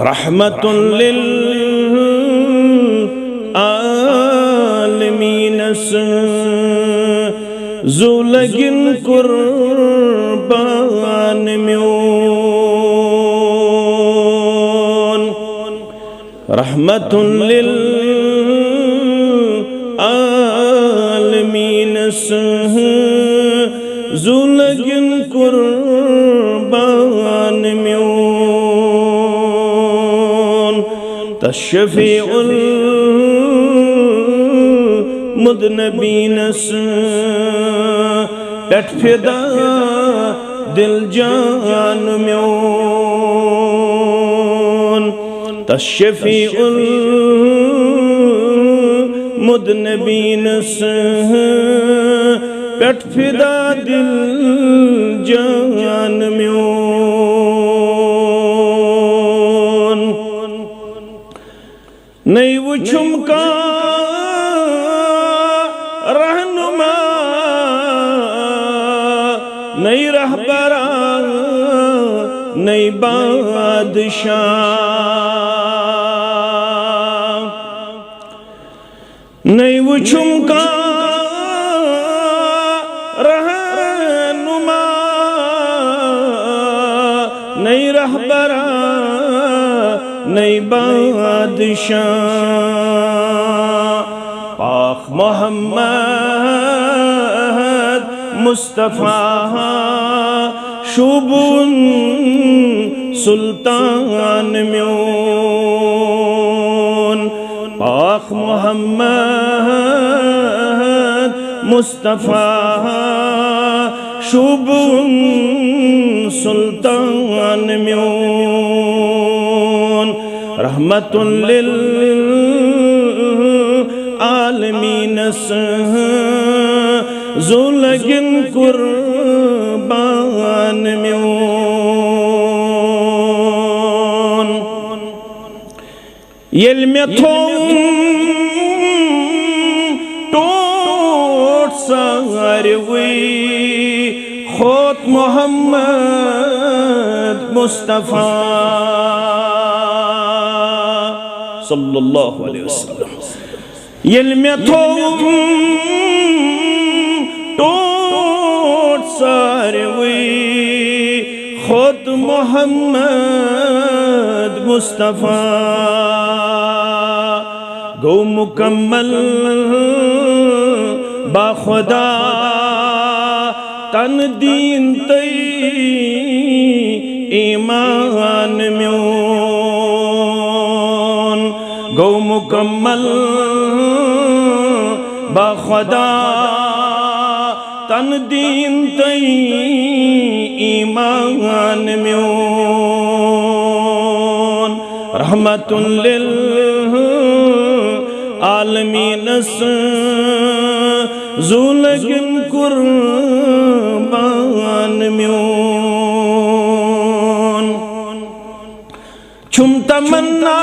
रहमतुल लिल आलमीन ज़ुलगिन कुर्बान म्यून रहमतुल लिल आलमीन ज़ुलगिन कुर्बान म्यून तशफ़ीउल मुदनबीनस पेट फिदा दिल जान म्यून तशफ़ीउल मुदनबीनस पेट फिदा दिल जान म्यून नहीं वुछुम का रहनुमा नहीं रहबरा नहीं बादशाह नहीं वुछुम का रहनुमा नहीं रहबरा नहीं बादशाह पाक मोहम्मद मुस्तफ़ा शुबुन सुल्तान म्यून पाक मोहम्मद मुस्तफ़ा शुबुन सुल्तान म्यून रहमतुल लिल आलमीन ज़ुलगिन कुर्बान म्यून येल में टोट सारवी खोत मोहम्मद मुस्तफ़ा सल्लल्लाहु अलैहि वसल्लम येल में टोट सारवी खुद मोहम्मद मुस्तफ़ा गो मुकम्मल बाखुदा तन दीन तई ईमान म्यून गो मुकम्मल बाखुदा तन दीन तई ईमान म्यून रहमतुल लिल आलमीन ज़ुलगिन कुर्बान म्यून छुम तमन्ना